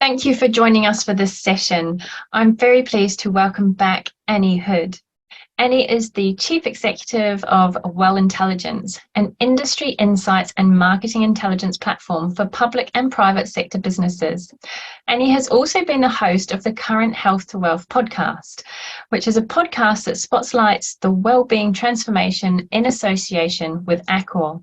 Thank you for joining us for this session. I'm very pleased to welcome back Anni Hood. Anni is the Chief Executive of Well Intelligence, an industry insights and marketing intelligence platform for public and private sector businesses. Anni has also been the host of the Current Health to Wealth podcast, which is a podcast that spotlights the wellbeing transformation in association with WHA.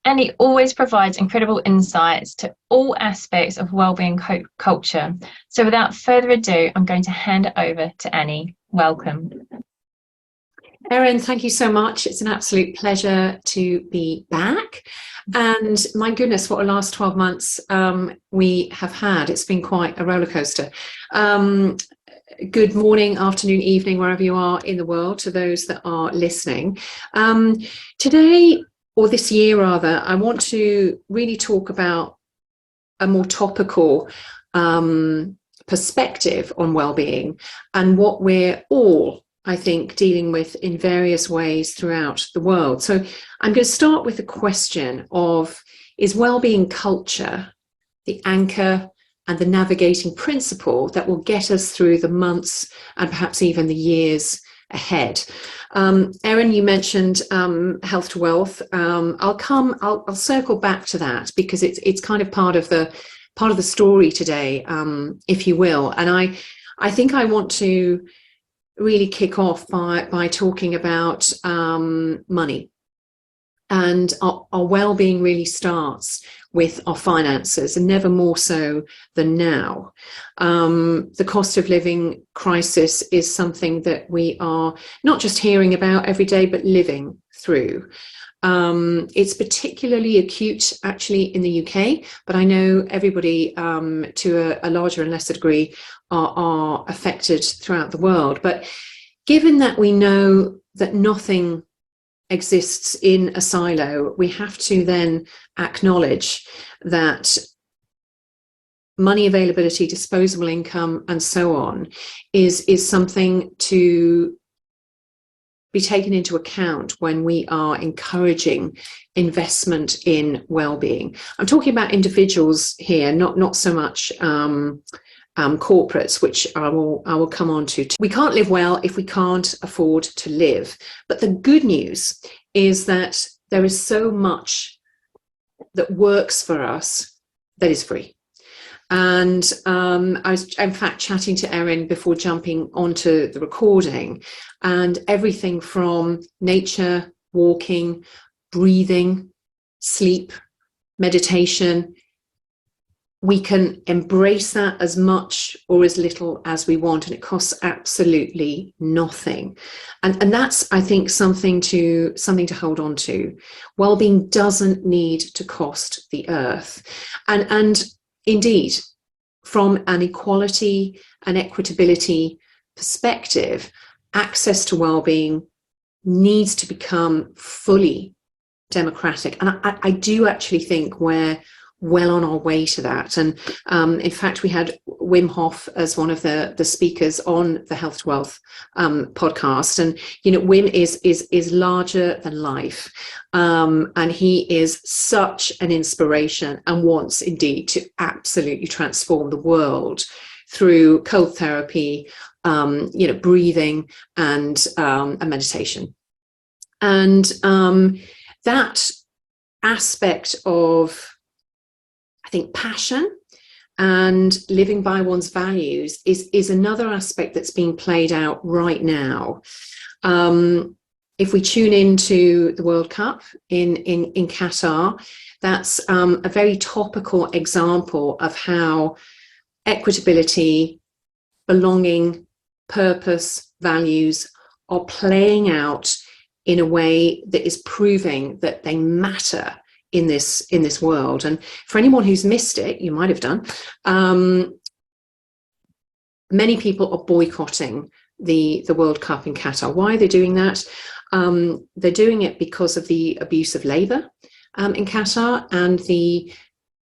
Anni always provides incredible insights to all aspects of wellbeing culture. So without further ado, I'm going to hand it over to Anni. Welcome. Erin, thank you so much. It's an absolute pleasure to be back. And my goodness, what a last 12 months we have had. It's been quite a roller coaster. Good morning, afternoon, evening, wherever you are in the world, to those that are listening. Today, or this year rather, I want to really talk about a more topical perspective on well-being and what we're all, I think, dealing with in various ways throughout the world. So I'm going to start with the question of, is well-being culture the anchor and the navigating principle that will get us through the months and perhaps even the years ahead? Erin, you mentioned health to wealth. I'll circle back to that because it's kind of part of the story today, if you will. And I think I want to really kick off by talking about money. And our well-being really starts with our finances, and never more so than now. The cost of living crisis is something that we are not just hearing about every day, but living through. It's particularly acute actually in the UK, but I know everybody to a larger and lesser degree are affected throughout the world. But given that we know that nothing exists in a silo, we have to then acknowledge that money availability, disposable income, and so on is something to be taken into account when we are encouraging investment in well-being. I'm talking about individuals here, not so much corporates, which I will come on to. We can't live well if we can't afford to live. But the good news is that there is so much that works for us that is free. And I was, in fact, chatting to Erin before jumping onto the recording, and everything from nature, walking, breathing, sleep, meditation, we can embrace that as much or as little as we want, and it costs absolutely nothing. And that's, I think, something to hold on to. Wellbeing doesn't need to cost the earth. And indeed, from an equality and equitability perspective, access to wellbeing needs to become fully democratic. And I do actually think we're well on our way to that. And in fact, we had Wim Hof as one of the speakers on the Health to Wealth podcast. And, you know, Wim is larger than life. And he is such an inspiration and wants indeed to absolutely transform the world through cold therapy, breathing and meditation. And that aspect of, I think, passion and living by one's values is another aspect that's being played out right now. If we tune into the World Cup in Qatar, that's a very topical example of how equitability, belonging, purpose, values are playing out in a way that is proving that they matter in this world. And for anyone who's missed it, you might have done, many people are boycotting the World Cup in Qatar. Why are they doing that? They're doing it because of the abuse of labour in Qatar and the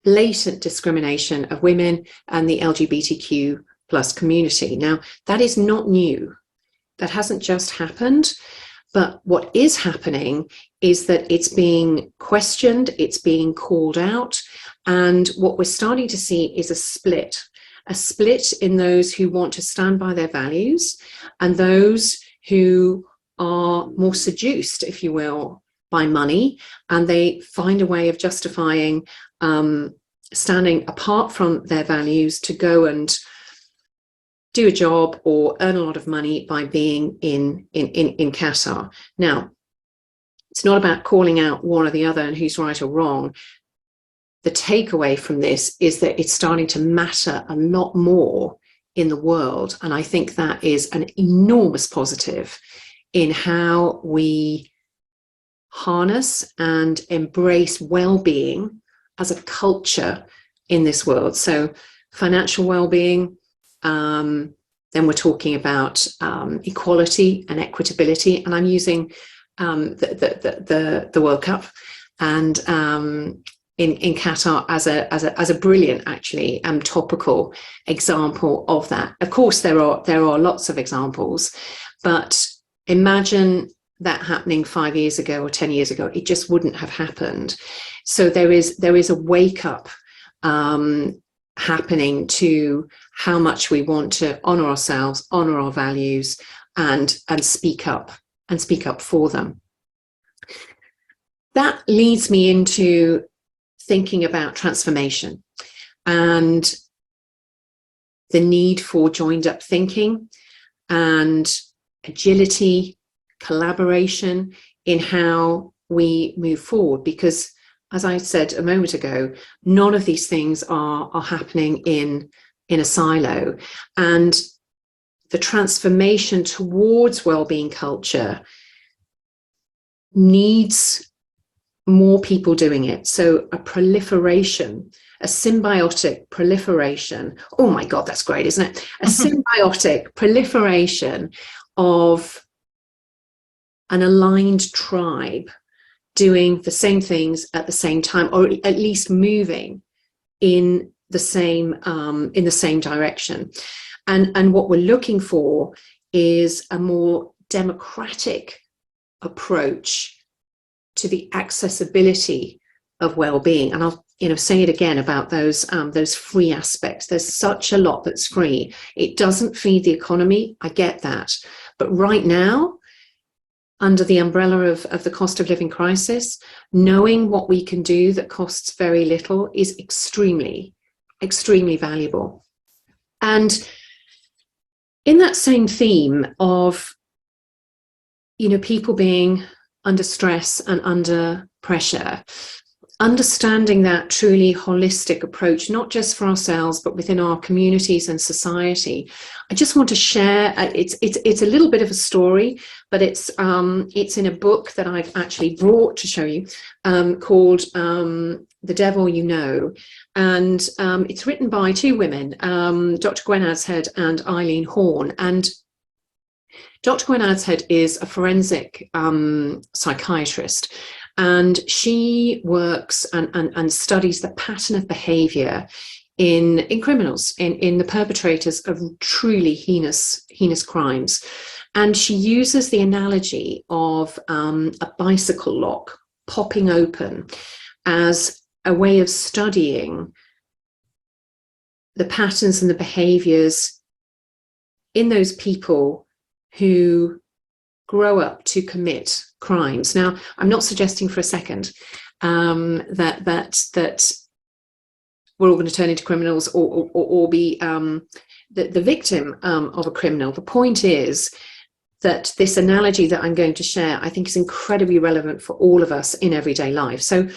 blatant discrimination of women and the LGBTQ plus community. Now, that is not new. That hasn't just happened. But what is happening is that it's being questioned, it's being called out, And what we're starting to see is a split in those who want to stand by their values and those who are more seduced, if you will, by money, and they find a way of justifying standing apart from their values to go and do a job or earn a lot of money by being in Qatar. Now, it's not about calling out one or the other and who's right or wrong. The takeaway from this is that it's starting to matter a lot more in the world. And I think that is an enormous positive in how we harness and embrace well-being as a culture in this world. So financial well-being, then we're talking about equality and equitability. And I'm using the World Cup and in Qatar as a brilliant, actually, topical example of that. Of course, there are lots of examples, but imagine that happening 5 years ago or 10 years ago. It just wouldn't have happened. So there is a wake up happening to how much we want to honor ourselves, honor our values, and speak up for them. That leads me into thinking about transformation and the need for joined up thinking and agility, collaboration in how we move forward, because as I said a moment ago, none of these things are happening in a silo, and the transformation towards well-being culture needs more people doing it. So a proliferation, a symbiotic proliferation. Oh my God, that's great, isn't it? A symbiotic proliferation of an aligned tribe doing the same things at the same time, or at least moving in the same direction. And what we're looking for is a more democratic approach to the accessibility of well-being. And I'll say it again about those free aspects. There's such a lot that's free. It doesn't feed the economy, I get that. But right now, under the umbrella of the cost of living crisis, knowing what we can do that costs very little is extremely, extremely valuable. And in that same theme of, people being under stress and under pressure, understanding that truly holistic approach, not just for ourselves, but within our communities and society, I just want to share. It's a little bit of a story, but it's in a book that I've actually brought to show you, called The Devil You Know, and it's written by two women, Dr. Gwen Adshead and Eileen Horn. And Dr. Gwen Adshead is a forensic psychiatrist, and she works and studies the pattern of behavior in criminals, in the perpetrators of truly heinous crimes. And she uses the analogy of a bicycle lock popping open as a way of studying the patterns and the behaviors in those people who grow up to commit crimes. Now, I'm not suggesting for a second that we're all going to turn into criminals or be the victim of a criminal. The point is that this analogy that I'm going to share, I think, is incredibly relevant for all of us in everyday life. So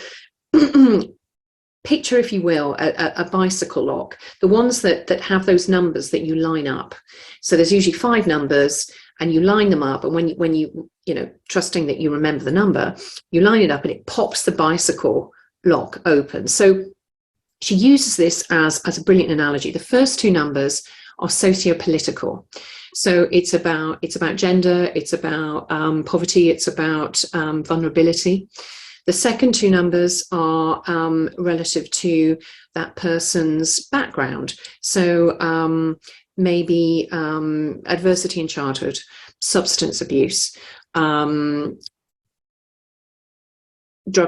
picture, if you will, a bicycle lock, the ones that have those numbers that you line up. So there's usually 5 numbers, and you line them up, and when you trusting that you remember the number, you line it up and it pops the bicycle lock open. So she uses this as a brilliant analogy. The first 2 numbers are socio-political. So it's about gender, it's about poverty, it's about vulnerability. The second 2 numbers are relative to that person's background. So maybe adversity in childhood, substance abuse, drug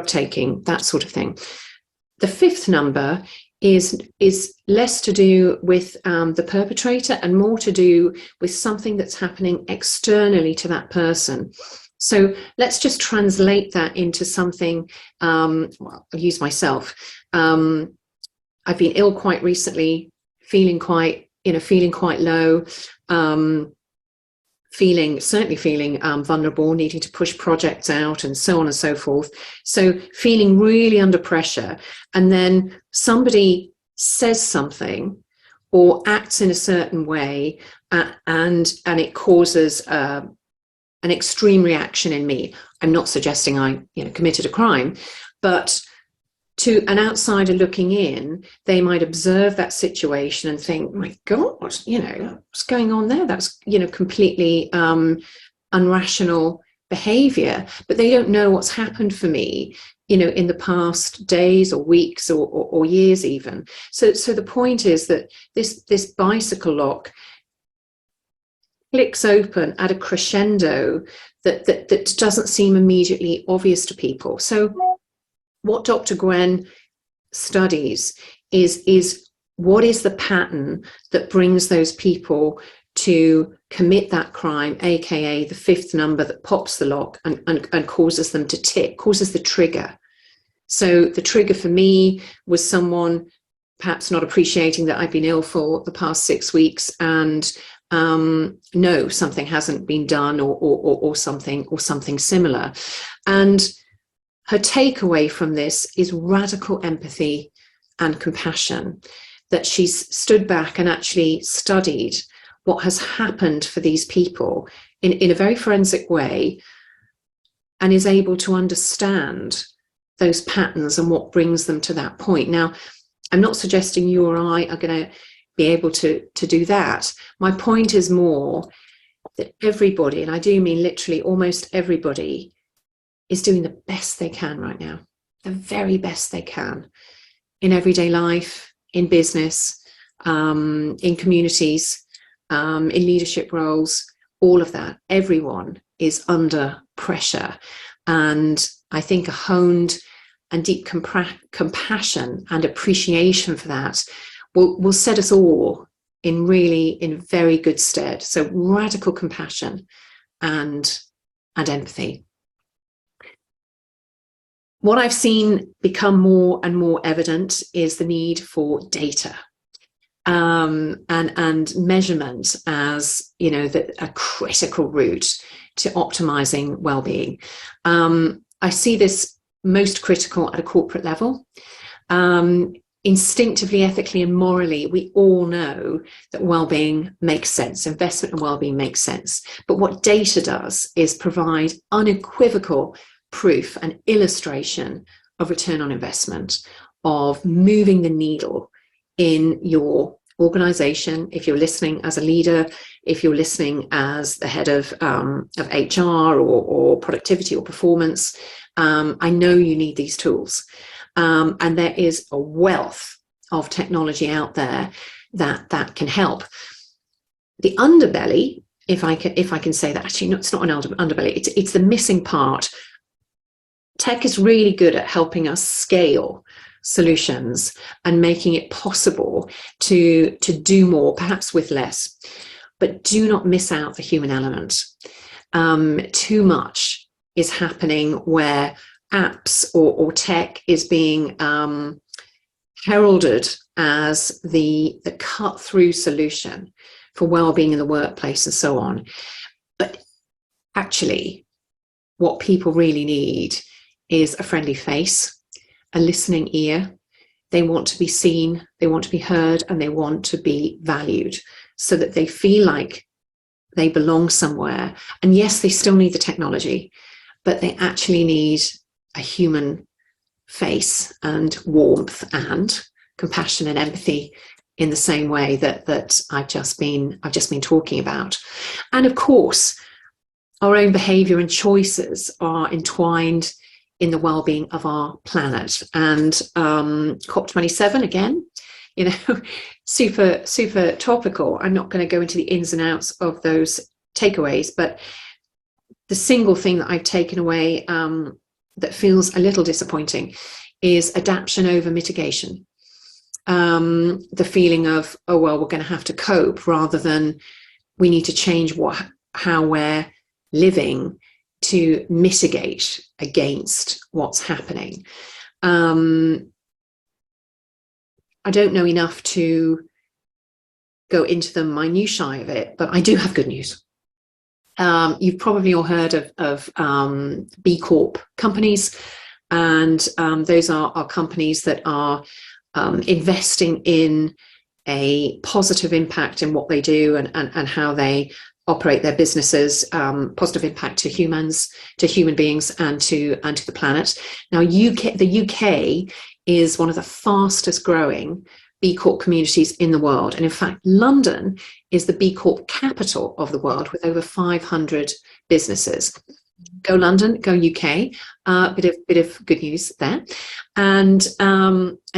taking, that sort of thing. The fifth number is less to do with the perpetrator and more to do with something that's happening externally to that person. So let's just translate that into something. Well, I'll use myself. I've been ill quite recently, feeling quite low, certainly feeling vulnerable, needing to push projects out and so on and so forth. So feeling really under pressure, and then somebody says something or acts in a certain way, and it causes an extreme reaction in me. I'm not suggesting I committed a crime, but to an outsider looking in, they might observe that situation and think, my God, what's going on there? That's, completely unrational behavior. But they don't know what's happened for me, in the past days or weeks or years even. So the point is that this bicycle lock clicks open at a crescendo that doesn't seem immediately obvious to people. So what Dr. Gwen studies is what is the pattern that brings those people to commit that crime, aka the fifth number that pops the lock and causes them to tick, causes the trigger. So the trigger for me was someone perhaps not appreciating that I've been ill for the past 6 weeks, and no, something hasn't been done or something similar. And her takeaway from this is radical empathy and compassion, that she's stood back and actually studied what has happened for these people in a very forensic way, and is able to understand those patterns and what brings them to that point. Now, I'm not suggesting you or I are going to be able to do that. My point is more that everybody, and I do mean literally almost everybody, is doing the best they can right now, the very best they can, in everyday life, in business, in communities, in leadership roles, all of that. Everyone is under pressure. And I think a honed and deep compassion and appreciation for that will set us all in very good stead. So radical compassion and empathy. What I've seen become more and more evident is the need for data and measurement as a critical route to optimizing well-being. I see this most critical at a corporate level. Instinctively, ethically, and morally, we all know that well-being makes sense. Investment in well-being makes sense. But what data does is provide unequivocal proof and illustration of return on investment, of moving the needle in your organization. If you're listening as a leader, if you're listening as the head of HR or productivity or performance, I know you need these tools. And there is a wealth of technology out there that can help. The underbelly, if I can say that, actually, no, it's not an underbelly, it's the missing part. Tech is really good at helping us scale solutions and making it possible to do more, perhaps with less. But do not miss out the human element. Too much is happening where apps or tech is being heralded as the cut-through solution for well-being in the workplace and so on. But actually, what people really need is a friendly face, a listening ear. They want to be seen, they want to be heard, and they want to be valued so that they feel like they belong somewhere. And yes, they still need the technology, but they actually need a human face and warmth and compassion and empathy in the same way that I've just been talking about. And of course, our own behavior and choices are entwined in the well-being of our planet. And COP27, again, super topical. I'm not going to go into the ins and outs of those takeaways, but the single thing that I've taken away that feels a little disappointing is adaptation over mitigation. The feeling of, oh, well, we're going to have to cope, rather than we need to change how we're living to mitigate against what's happening. I don't know enough to go into the minutiae of it, but I do have good news. You've probably all heard of B Corp companies, and those are companies that are investing in a positive impact in what they do and how they operate their businesses, positive impact to humans, to human beings, and to the planet. Now, the UK is one of the fastest growing B Corp communities in the world, and in fact, London is the B Corp capital of the world, with over 500 businesses. Go London, go UK. Bit of good news there, and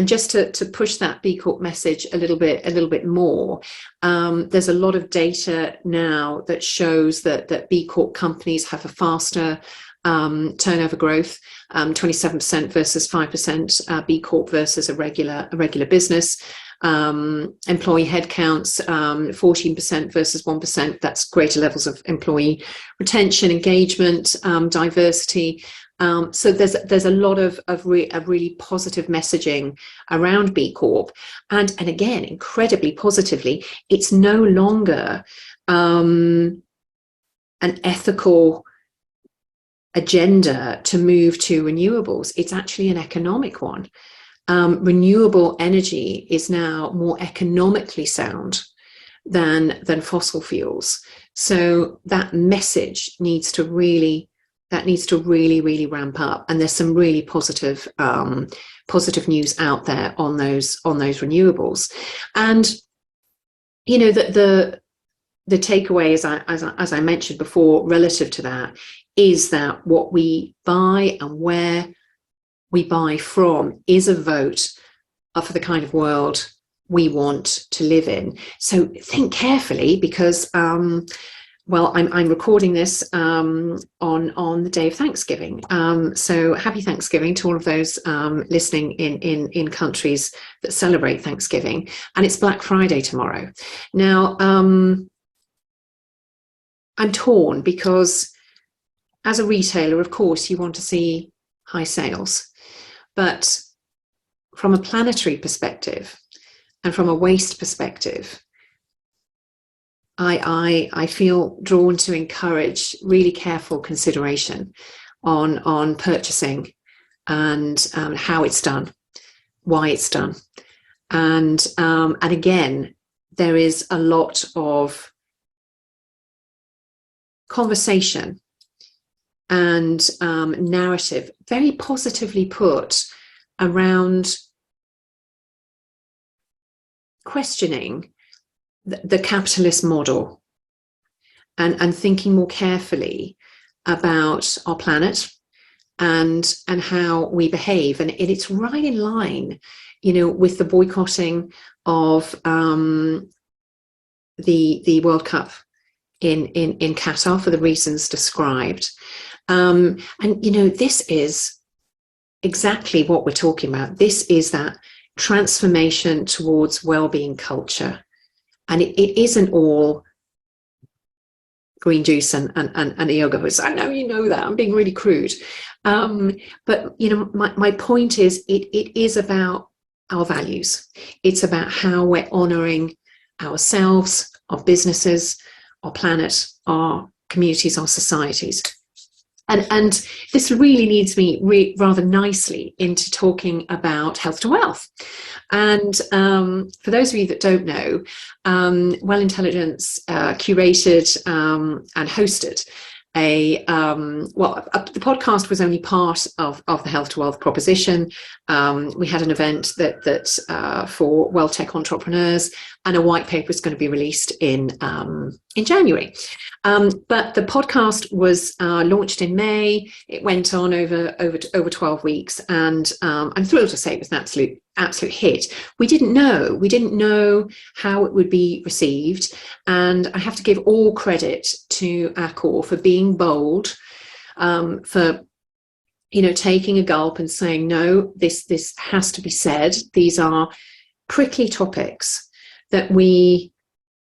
just to push that B Corp message a little bit more. There's a lot of data now that shows that B Corp companies have a faster turnover growth, 27% versus 5% B Corp versus a regular business. Employee headcounts, 14% versus 1%. That's greater levels of employee retention, engagement, diversity. So there's a lot of really positive messaging around B Corp, and again, incredibly positively, it's no longer an ethical agenda to move to renewables. It's actually an economic one. Renewable energy is now more economically sound than fossil fuels. So that message needs to really ramp up. And there's some really positive news out there on those renewables. And you know, the takeaway, as I mentioned before, relative to that, is that what we buy and where we buy from is a vote for the kind of world we want to live in. So think carefully, because well, I'm recording this on the day of Thanksgiving. So happy Thanksgiving to all of those listening in countries that celebrate Thanksgiving. And it's Black Friday tomorrow. Now, I'm torn, because as a retailer, of course, you want to see high sales. But from a planetary perspective and from a waste perspective, I feel drawn to encourage really careful consideration on purchasing and how it's done, why it's done. And again, there is a lot of conversation and narrative, very positively put, around questioning the capitalist model and thinking more carefully about our planet and how we behave. And it's right in line, you know, with the boycotting of the World Cup in Qatar for the reasons described. And, you know, this is exactly what we're talking about. This is that transformation towards well-being culture. And it isn't all green juice and yoga. I know you know that. I'm being really crude. But, you know, my point is it is about our values. It's about how we're honouring ourselves, our businesses, our planet, our communities, our societies. And this really leads me rather nicely into talking about health to wealth. And for those of you that don't know, Well Intelligence curated and hosted the podcast was only part of the health to wealth proposition. We had an event that for well tech entrepreneurs, and a white paper is going to be released in January. But the podcast was launched in May. It went on over 12 weeks, and I'm thrilled to say it was an absolute hit. We didn't know how it would be received, and I have to give all credit to Accor for being bold, for taking a gulp and saying, no, this has to be said. These are prickly topics that we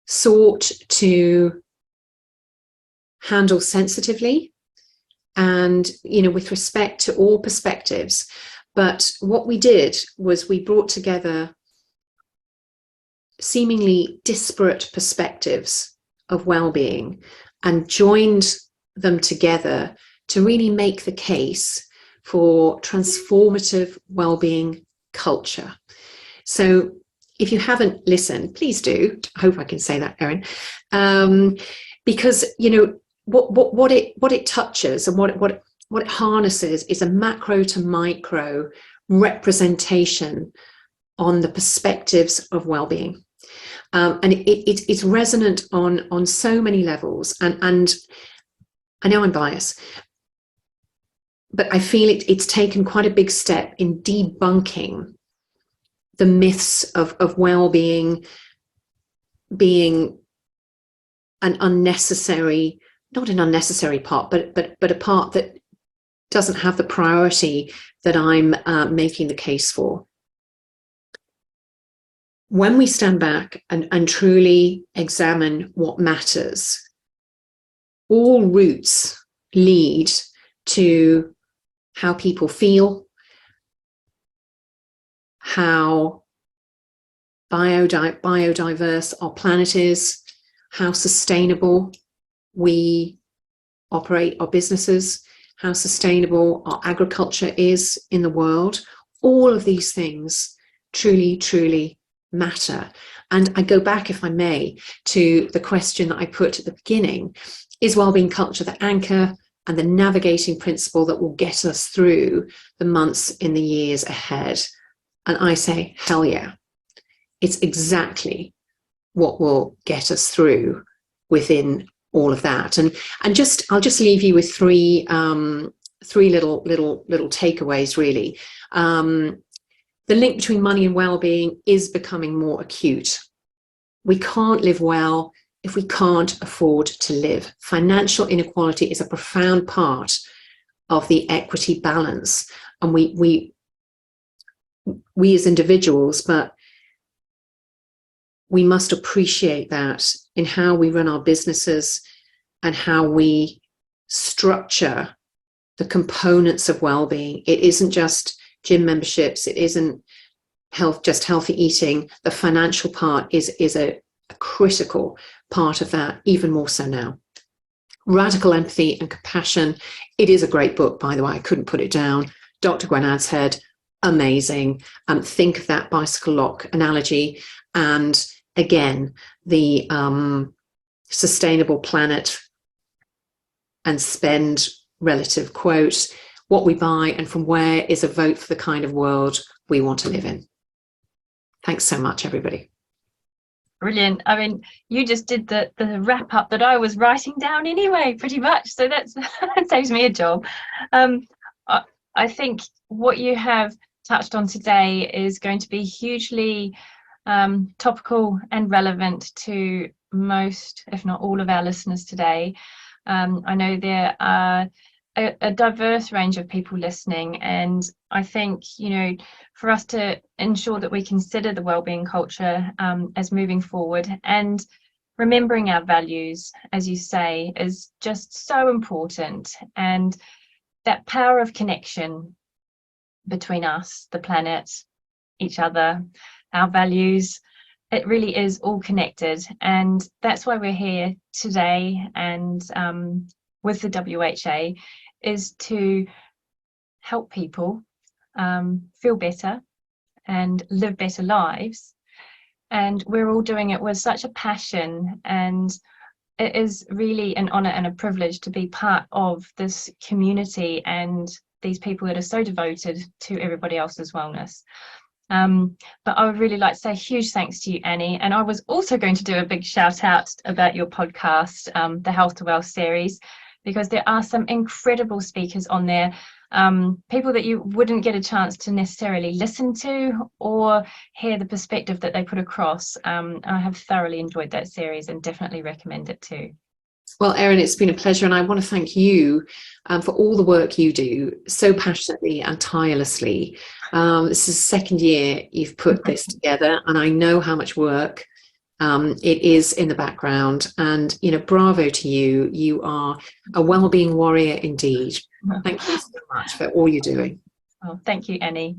sought to handle sensitively and, with respect to all perspectives. But what we did was we brought together seemingly disparate perspectives of well-being and joined them together to really make the case for transformative well-being culture. So if you haven't listened, please do. I hope I can say that, Erin, because what it touches and what it harnesses is a macro to micro representation on the perspectives of well-being, and it's resonant on so many levels. And I know I'm biased, but I feel it's taken quite a big step in debunking the myths of well-being being an unnecessary, not an unnecessary part, but a part that doesn't have the priority that I'm making the case for. When we stand back and truly examine what matters, all routes lead to how people feel, how biodiverse our planet is, how sustainable we operate our businesses, how sustainable our agriculture is in the world. All of these things truly, truly matter. And I go back, if I may, to the question that I put at the beginning: is wellbeing culture the anchor and the navigating principle that will get us through the months in the years ahead? And I say, hell yeah. It's exactly what will get us through within all of that. And I'll just leave you with three little takeaways, really. The link between money and well-being is becoming more acute. We can't live well if we can't afford to live. Financial inequality is a profound part of the equity balance, and we as individuals, but we must appreciate that in how we run our businesses and how we structure the components of well-being. It isn't just gym memberships. It isn't just healthy eating. The financial part is a critical part of that, even more so now. Radical Empathy and Compassion. It is a great book, by the way. I couldn't put it down. Dr. Gwen Adshead, amazing. Think of that bicycle lock analogy. And again, the sustainable planet and spend relative quote: what we buy and from where is a vote for the kind of world we want to live in. Thanks so much, everybody. Brilliant. I mean, you just did the wrap up that I was writing down anyway, pretty much. So that saves me a job. I think what you have touched on today is going to be hugely topical and relevant to most, if not all, of our listeners today. I know there are a diverse range of people listening, and I think, for us to ensure that we consider the wellbeing culture as moving forward, and remembering our values, as you say, is just so important. And that power of connection between us, the planet, each other, our values, it really is all connected. And that's why we're here today, and with the WHA, is to help people feel better and live better lives. And we're all doing it with such a passion, and it is really an honour and a privilege to be part of this community and these people that are so devoted to everybody else's wellness. But I would really like to say a huge thanks to you, Annie. And I was also going to do a big shout out about your podcast, the Health to Well series, because there are some incredible speakers on there, people that you wouldn't get a chance to necessarily listen to or hear the perspective that they put across. I have thoroughly enjoyed that series and definitely recommend it too. Well, Erin, it's been a pleasure, and I want to thank you for all the work you do so passionately and tirelessly. This is the second year you've put this together, and I know how much work it is in the background. And, bravo to you. You are a well-being warrior indeed. Thank you so much for all you're doing. Oh, thank you, Annie.